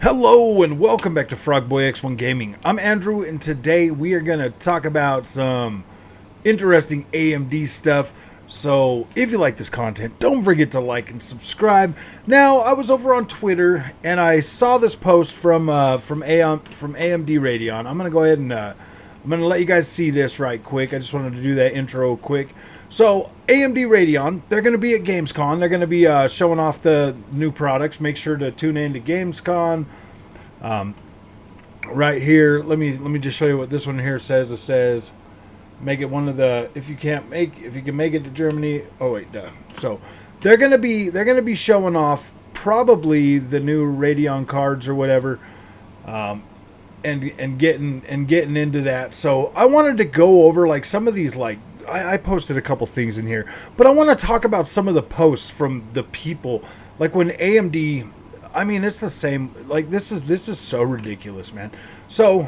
Hello and welcome back to Frogboy X1 Gaming. I'm Andrew and today we are going to talk about some interesting AMD stuff. So if you like this content, don't forget to like and subscribe. Now, I was over on Twitter and I saw this post from AMD Radeon. I'm going to go ahead and I'm going to let you guys see this right quick. I just wanted to do that intro quick. So AMD Radeon, they're going to be at Gamescom. They're going to be showing off the new products. Make sure to tune in to Gamescom. Right here, let me just show you what this one here says. It says, make it one of the if you can make it to Germany. Oh wait, duh. So they're gonna be showing off probably the new Radeon cards or whatever, and getting into that. So I wanted to go over like some of these I posted a couple things in here, but I want to talk about some of the posts from the people. Like when AMD, I mean, it's the same. Like this is so ridiculous, man. So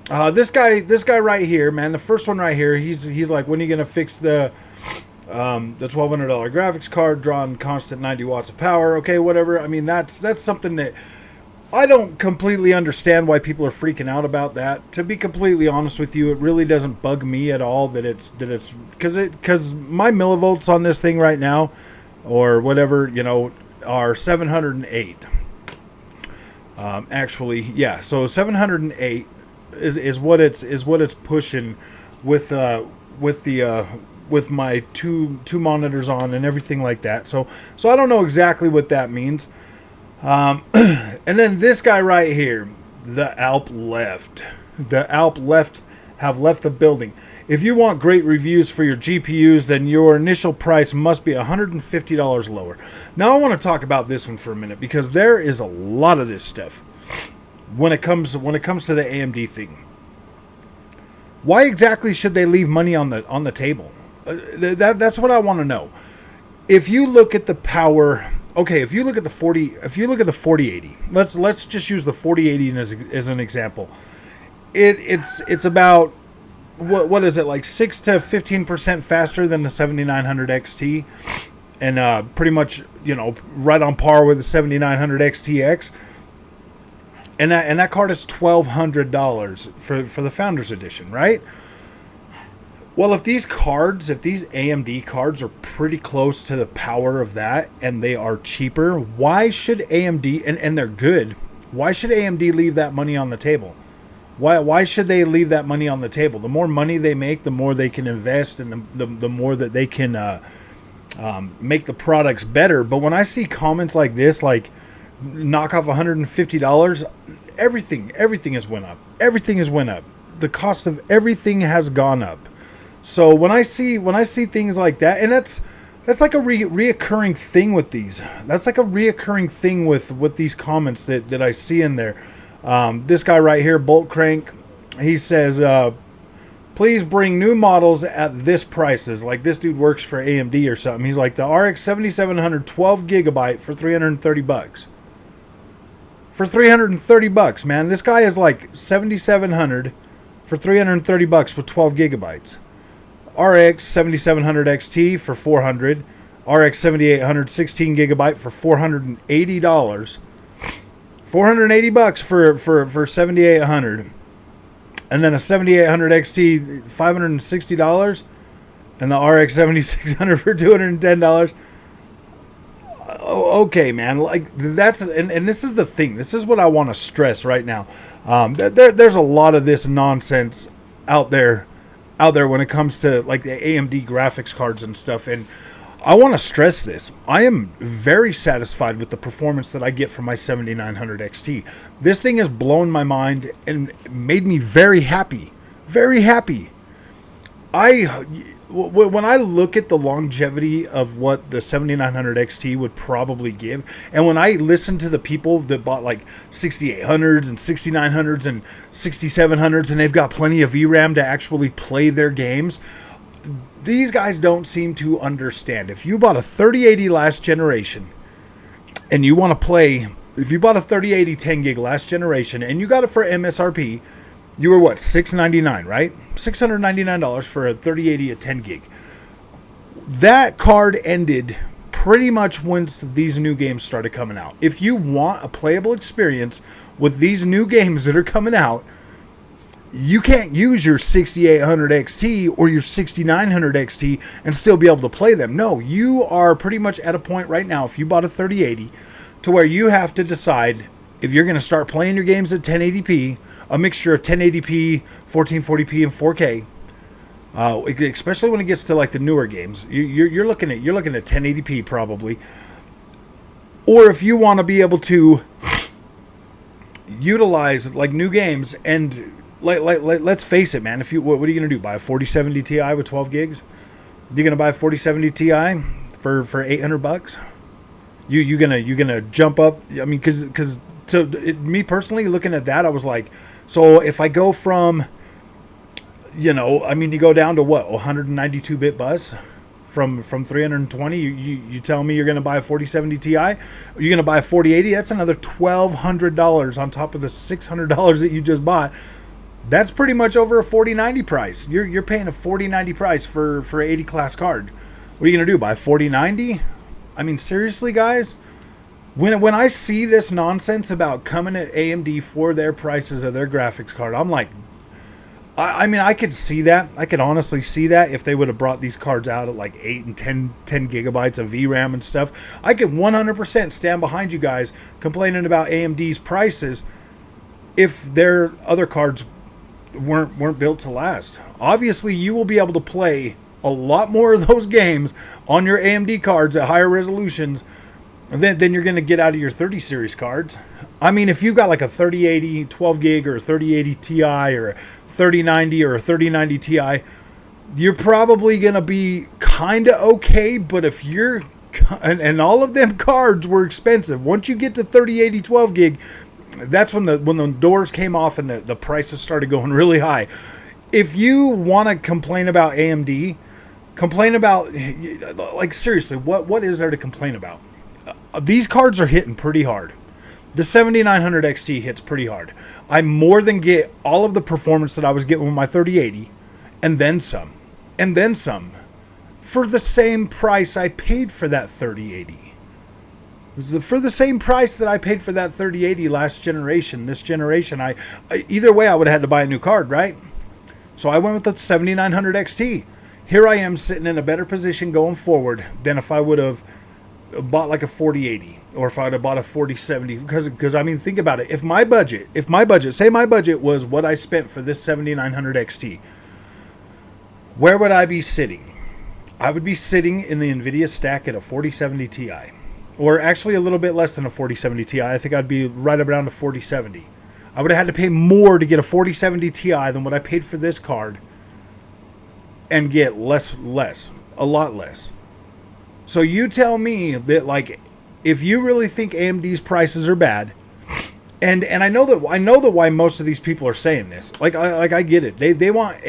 this guy right here, man, the first one right here, he's like, when are you gonna fix the $1,200 graphics card drawing constant 90 watts of power? Okay, whatever. I mean, that's something that I don't completely understand why people are freaking out about that. To be completely honest with you, it really doesn't bug me at all that it's because my millivolts on this thing right now, or whatever, are 708. Actually, yeah. So 708 is what it's pushing with my two monitors on and everything like that. So I don't know exactly what that means. And then this guy right here, the Alp left have left the building. If you want great reviews for your GPUs, then your initial price must be $150 lower. Now I want to talk about this one for a minute because there is a lot of this stuff when it comes to the AMD thing. Why exactly should they leave money on the table? That's what I want to know. If you look at the power, okay, if you look at the 4080, let's just use the 4080 as an example. It's about what is it, like 6 to 15% faster than the 7900 XT, and pretty much right on par with the 7900 XTX. And that card is $1,200 for the Founders Edition, right? Well, if these AMD cards are pretty close to the power of that and they are cheaper, why should AMD, and they're good, why should AMD leave that money on the table? Why should they leave that money on the table? The more money they make, the more they can invest, and the more that they can make the products better. But when I see comments like this, like knock off $150, everything has went up. Everything has went up. The cost of everything has gone up. So when I see things like that, and that's like a reoccurring thing with these. That's like a reoccurring thing with these comments that I see in there. This guy right here, Bolt Crank, he says, please bring new models at this prices. Like this dude works for AMD or something. He's like, the RX 7700 12 gigabyte for $330. For $330, man. This guy is like 7700 for $330 with 12 gigabytes. RX 7700 XT for $400. RX 7800 16 gigabyte for $480. $480 for 7800, and then a 7800 XT $560, and the RX 7600 for $210. Okay, man, like that's and this is the thing. This is what I want to stress right now. There's a lot of this nonsense out there when it comes to like the AMD graphics cards and stuff, and I want to stress this. I am very satisfied with the performance that I get from my 7900 XT. This thing has blown my mind and made me very happy. Very happy. When I look at the longevity of what the 7900 XT would probably give, and when I listen to the people that bought like 6800s and 6900s and 6700s, and they've got plenty of VRAM to actually play their games, these guys don't seem to understand. If you bought a 3080 last generation and you want to play, if you bought a 3080 10 gig last generation and you got it for MSRP, you were what, $699, right? $699 for a 3080 at 10 gig. That card ended pretty much once these new games started coming out. If you want a playable experience with these new games that are coming out, you can't use your 6800 XT or your 6900 XT and still be able to play them. No, you are pretty much at a point right now, if you bought a 3080, to where you have to decide if you're going to start playing your games at 1080p, a mixture of 1080p, 1440p, and 4K. Especially when it gets to like the newer games, you're looking at 1080p probably. Or if you want to be able to utilize like new games, and let's face it, man. If you what are you gonna do? Buy a 4070 Ti with 12 gigs? You're gonna buy a 4070 Ti for $800? You gonna jump up? I mean, because me personally, looking at that, I was like, so if I go from, you go down to what, 192-bit bus from 320. You tell me you're going to buy a 4070 Ti. You're going to buy a 4080. That's another $1,200 on top of the $600 that you just bought. That's pretty much over a 4090 price. You're paying a 4090 price for an 80 class card. What are you going to do? Buy a 4090? I mean, seriously, guys. When I see this nonsense about coming at AMD for their prices of their graphics card, I'm like, I mean, I could see that. I could honestly see that if they would have brought these cards out at like 8 and 10 gigabytes of VRAM and stuff. I could 100% stand behind you guys complaining about AMD's prices if their other cards weren't built to last. Obviously, you will be able to play a lot more of those games on your AMD cards at higher resolutions than you're going to get out of your 30 series cards. I mean, if you've got like a 3080 12 gig or a 3080 Ti or a 3090 or a 3090 Ti, you're probably going to be kind of okay. But if you're, and all of them cards were expensive. Once you get to 3080 12 gig, that's when the doors came off and the prices started going really high. If you want to complain about AMD, complain about, like, seriously, what is there to complain about? These cards are hitting pretty hard. The 7900 XT hits pretty hard. I more than get all of the performance that I was getting with my 3080, and then some. And then some. For the same price I paid for that 3080. For the same price that I paid for that 3080 last generation, this generation, I either way I would have had to buy a new card, right? So I went with the 7900 XT. Here I am sitting in a better position going forward than if I would have bought like a 4080 or if I'd have bought a 4070, because I mean, think about it. If my budget, say my budget was what I spent for this 7900 XT, where would I be sitting? I would be sitting in the Nvidia stack at a 4070 Ti, or actually a little bit less than a 4070 Ti. I think I'd be right around a 4070. I would have had to pay more to get a 4070 Ti than what I paid for this card, and get a lot less. So you tell me that, like, if you really think AMD's prices are bad, and I know that why most of these people are saying this. Like I get it. They want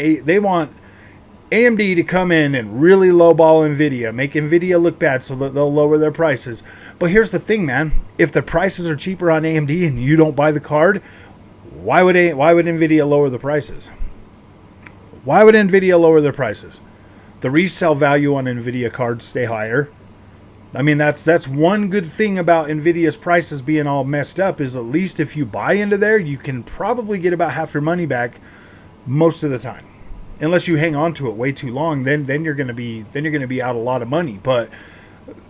AMD to come in and really lowball Nvidia, make Nvidia look bad so that they'll lower their prices. But here's the thing, man. If the prices are cheaper on AMD and you don't buy the card, why would Nvidia lower the prices? Why would Nvidia lower their prices? The resale value on Nvidia cards stay higher. I mean, that's one good thing about Nvidia's prices being all messed up, is at least if you buy into there, you can probably get about half your money back most of the time. Unless you hang on to it way too long, then you're gonna be out a lot of money. But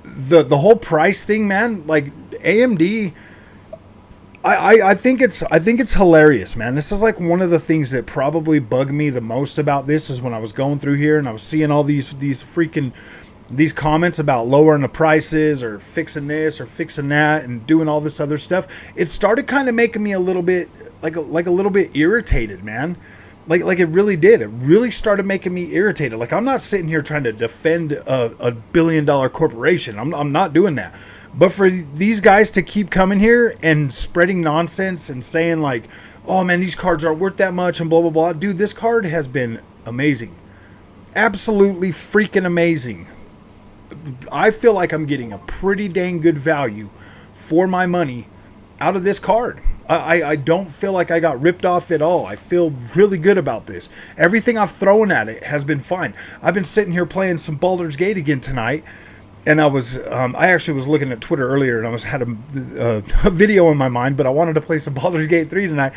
the whole price thing, man, like AMD, I think it's hilarious, man. This is like one of the things that probably bugged me the most about this, is when I was going through here and I was seeing all these comments about lowering the prices or fixing this or fixing that and doing all this other stuff. It started kind of making me a little bit like a little bit irritated, man. Like it really did. It really started making me irritated. Like, I'm not sitting here trying to defend a $1 billion corporation. I'm not doing that. But for these guys to keep coming here and spreading nonsense and saying like, oh man, these cards aren't worth that much and blah, blah, blah. Dude, this card has been amazing. Absolutely freaking amazing. I feel like I'm getting a pretty dang good value for my money out of this card. I don't feel like I got ripped off at all. I feel really good about this. Everything I've thrown at it has been fine. I've been sitting here playing some Baldur's Gate again tonight. and I actually was looking at Twitter earlier, and had a video in my mind, but I wanted to play some Baldur's Gate 3 tonight.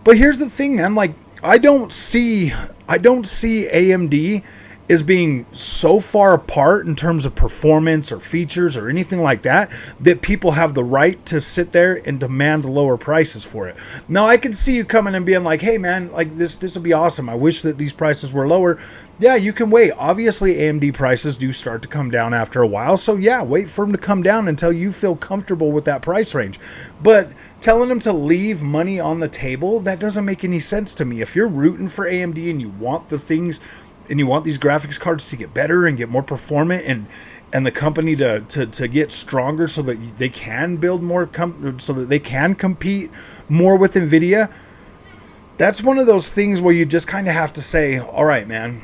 But here's the thing, man. Like, I don't see AMD as being so far apart in terms of performance or features or anything like that people have the right to sit there and demand lower prices for it. Now, I could see you coming and being like, hey man, like this would be awesome. I wish that these prices were lower. Yeah, you can wait. Obviously, AMD prices do start to come down after a while. So yeah, wait for them to come down until you feel comfortable with that price range. But telling them to leave money on the table, that doesn't make any sense to me. If you're rooting for AMD and you want the things and you want these graphics cards to get better and get more performant and the company to get stronger so that they can build more, so that they can compete more with Nvidia, that's one of those things where you just kind of have to say, all right, man,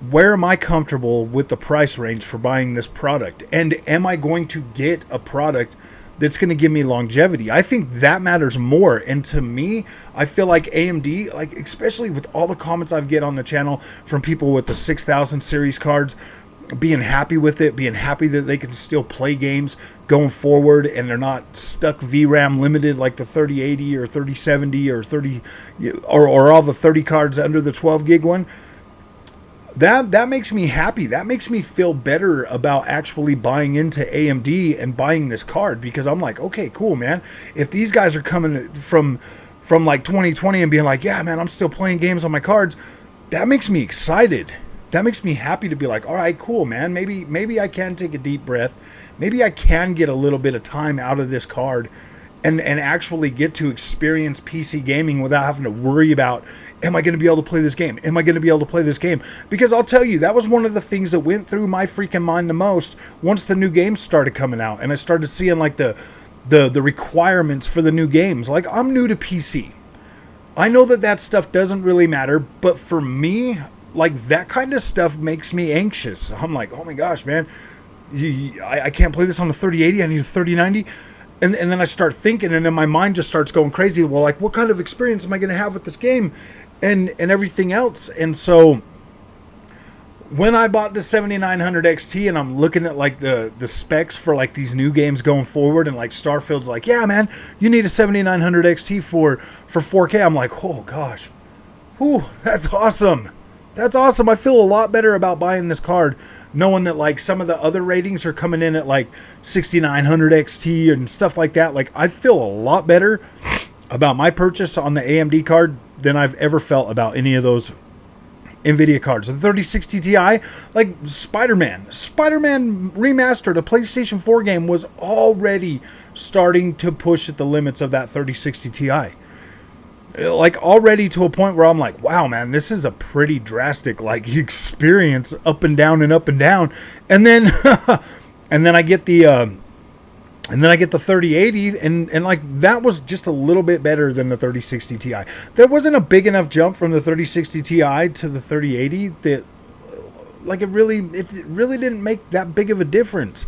where am I comfortable with the price range for buying this product? And am I going to get a product that's going to give me longevity? I think that matters more. And to me, I feel like AMD, like especially with all the comments I've get on the channel from people with the 6000 series cards, being happy with it, being happy that they can still play games going forward and they're not stuck VRAM limited like the 3080 or 3070 or 30 or all the 30 cards under the 12 gig one. That makes me happy. That makes me feel better about actually buying into AMD and buying this card, because I'm like, okay, cool, man. If these guys are coming from like 2020 and being like, yeah, man, I'm still playing games on my cards, that makes me excited. That makes me happy to be like, all right, cool, man. Maybe I can take a deep breath. Maybe I can get a little bit of time out of this card and actually get to experience PC gaming without having to worry about, am I going to be able to play this game? Am I going to be able to play this game? Because I'll tell you, that was one of the things that went through my freaking mind the most once the new games started coming out and I started seeing like the requirements for the new games. Like, I'm new to PC. I know that stuff doesn't really matter, but for me, like, that kind of stuff makes me anxious. I'm like, oh my gosh, man, I can't play this on the 3080. I need a 3090. And then I start thinking, and then my mind just starts going crazy. Well, like, what kind of experience am I going to have with this game and everything else? And so when I bought the 7900 XT and I'm looking at like the specs for like these new games going forward, and like Starfield's like, yeah, man, you need a 7900 XT for 4K. I'm like, oh gosh, whew, that's awesome. That's awesome. I feel a lot better about buying this card, knowing that like some of the other ratings are coming in at like 6900 XT and stuff like that. Like, I feel a lot better about my purchase on the AMD card than I've ever felt about any of those Nvidia cards. The 3060 Ti, like Spider-Man Remastered, a PlayStation 4 game, was already starting to push at the limits of that 3060 Ti. Like, already to a point where I'm like, wow, man, this is a pretty drastic like experience, up and down and up and down. And then and then I get the 3080, and like, that was just a little bit better than the 3060 Ti. There wasn't a big enough jump from the 3060 Ti to the 3080 that like it really didn't make that big of a difference.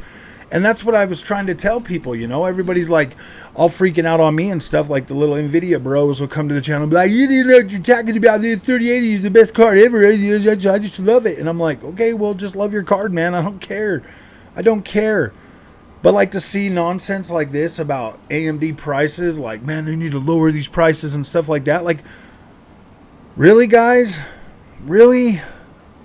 And that's what I was trying to tell people, you know. Everybody's like all freaking out on me and stuff. Like, the little Nvidia bros will come to the channel and be like, you didn't know what you're talking about. The 3080 is the best card ever. I just love it. And I'm like, okay, well, just love your card, man. I don't care. But like, to see nonsense like this about AMD prices, like, man, they need to lower these prices and stuff like that. Like, really, guys? Really?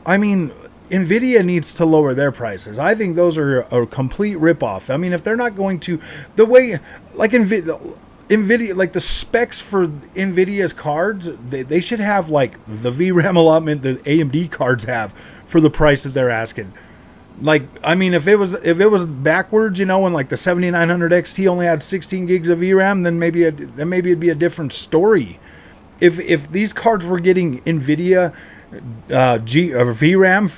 I mean, Nvidia needs to lower their prices. I think those are a complete ripoff. I mean, if they're not going to, the way, like, Nvidia, like the specs for Nvidia's cards, they should have like the VRAM allotment that AMD cards have for the price that they're asking. Like, I mean, if it was backwards, you know, and like the 7900 XT only had 16 gigs of VRAM, then maybe it'd be a different story. If these cards were getting Nvidia VRAM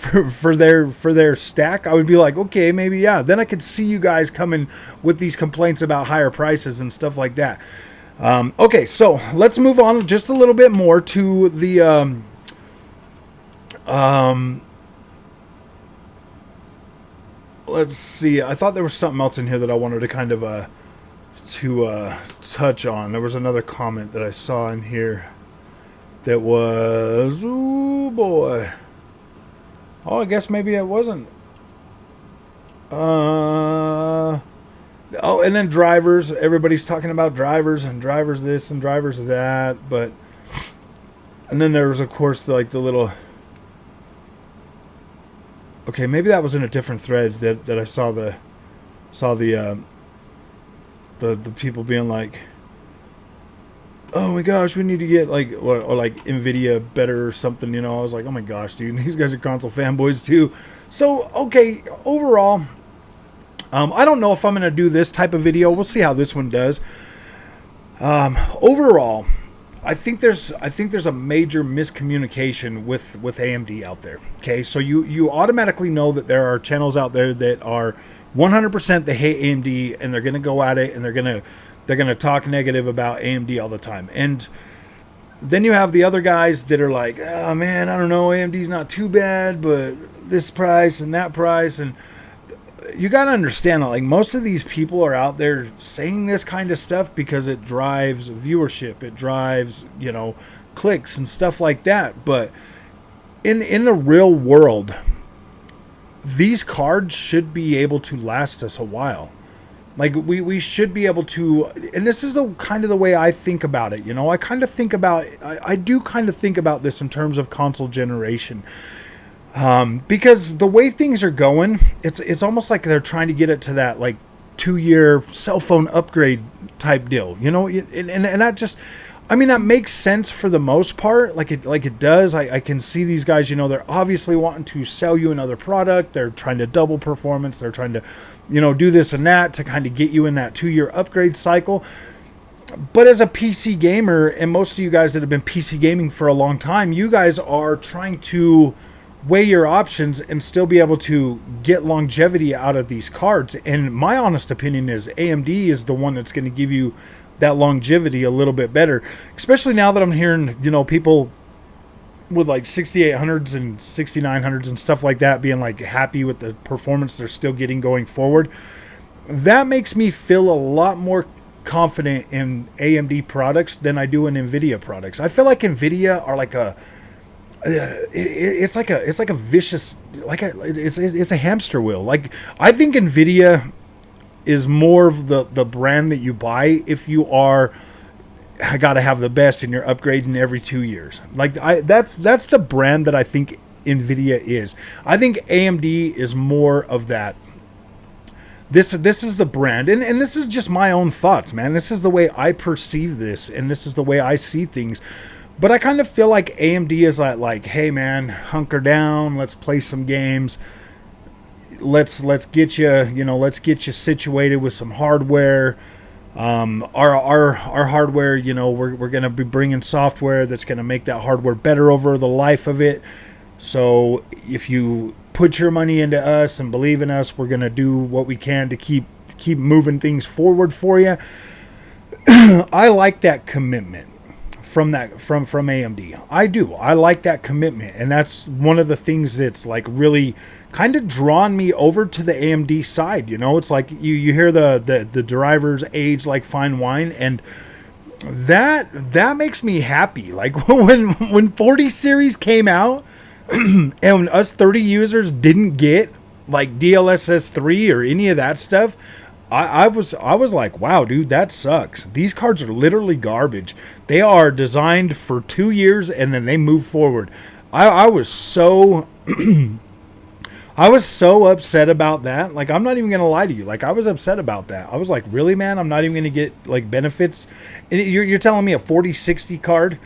for their stack, I would be like, okay, maybe, yeah. Then I could see you guys coming with these complaints about higher prices and stuff like that. Okay, so let's move on just a little bit more to the let's see. I thought there was something else in here that I wanted to kind of touch on. There was another comment that I saw in here that was, oh boy. Oh, I guess maybe it wasn't. Oh, and then drivers. Everybody's talking about drivers and drivers this and drivers that. But and then there was, of course, the little. Okay, maybe that was in a different thread that I saw the people being like, oh my gosh, we need to get or like Nvidia better or something. I was like, oh my gosh, dude, these guys are console fanboys too. So okay, overall. I don't know if I'm going to do this type of video. We'll see how this one does. Overall, I think there's a major miscommunication with AMD out there. Okay, so you automatically know that there are channels out there that are 100% they hate AMD and they're going to go at it and they're going to talk negative about AMD all the time. And then you have the other guys that are like, oh man, I don't know, AMD's not too bad, but this price and that price. And you got to understand that most of these people are out there saying this kind of stuff because it drives viewership, it drives, clicks and stuff like that. But in the real world, these cards should be able to last us a while. We should be able to, and this is the kind of the way I think about it. I do kind of think about this in terms of console generation. Because the way things are going, it's almost like they're trying to get it to that 2-year cell phone upgrade type deal, and that just, that makes sense for the most part. It does. I can see these guys, they're obviously wanting to sell you another product. They're trying to double performance. They're trying to, do this and that to kind of get you in that 2-year upgrade cycle. But as a PC gamer, and most of you guys that have been PC gaming for a long time, you guys are trying to weigh your options and still be able to get longevity out of these cards. And my honest opinion is AMD is the one that's going to give you that longevity a little bit better, especially now that I'm hearing, people with 6800s and 6900s and stuff like that being happy with the performance they're still getting going forward. That makes me feel a lot more confident in AMD products than I do in Nvidia products. I feel like Nvidia are it's like a vicious, it's a hamster wheel. I think Nvidia is more of the brand that you buy if you are got to have the best and you're upgrading every 2 years. That's the brand that I think Nvidia is. I think AMD is more of that. This is the brand, and this is just my own thoughts, man. This is the way I perceive this, and this is the way I see things. But I kind of feel like AMD is hey man, hunker down, let's play some games. Let's get you, let's get you situated with some hardware. Our hardware, we're going to be bringing software that's going to make that hardware better over the life of it. So if you put your money into us and believe in us, we're going to do what we can to keep moving things forward for you. I like that commitment from AMD. I do. I like that commitment, and that's one of the things that's really kind of drawn me over to the AMD side. It's you hear the drivers age like fine wine, and that makes me happy. When 40 series came out and us 30 users didn't get DLSS 3 or any of that stuff, I was like, wow, dude, that sucks. These cards are literally garbage. They are designed for 2 years and then they move forward. I was so I was so upset about that. I'm not even gonna lie to you. I was upset about that. I was like, really, man? I'm not even gonna get benefits. And you're telling me a 4060 card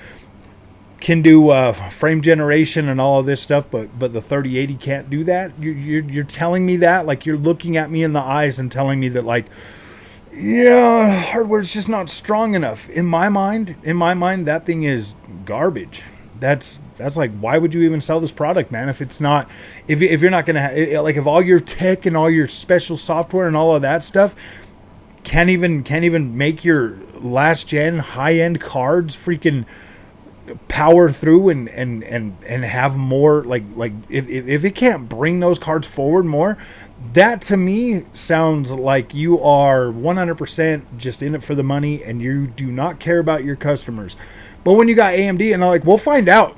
can do frame generation and all of this stuff, but the 3080 can't do that? You're telling me that? You're looking at me in the eyes and telling me that yeah, hardware's just not strong enough. In my mind, that thing is garbage. That's why would you even sell this product, man? If it's not, if you're not gonna if all your tech and all your special software and all of that stuff can't even make your last gen high end cards freaking power through and have more if it can't bring those cards forward more, that to me sounds like you are 100% just in it for the money and you do not care about your customers. But when you got AMD and they're we'll find out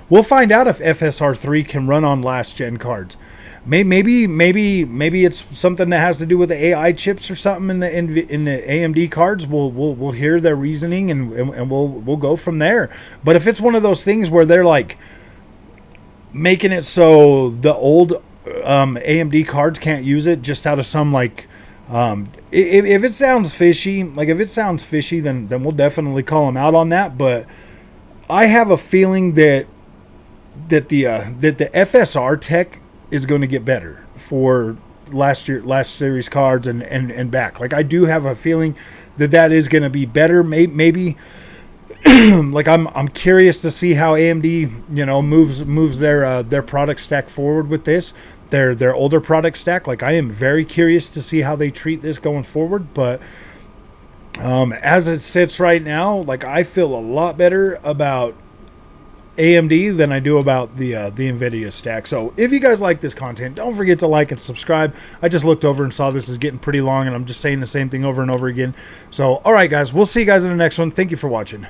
we'll find out if FSR 3 can run on last gen cards. maybe it's something that has to do with the AI chips or something in the AMD cards. We'll hear their reasoning and we'll go from there. But if it's one of those things where they're like making it so the old AMD cards can't use it just out of some like if it sounds fishy, then we'll definitely call them out on that. But I have a feeling that the FSR tech is going to get better for last series cards and back. Like I do have a feeling that is going to be better. Maybe like I'm curious to see how AMD moves their product stack forward with this. Their older product stack. Like I am very curious to see how they treat this going forward. But as it sits right now, like I feel a lot better about AMD than I do about the Nvidia stack. So if you guys like this content, don't forget to like and subscribe. I just looked over and saw this is getting pretty long, and I'm just saying the same thing over and over again. So all right, guys, we'll see you guys in the next one. Thank you for watching.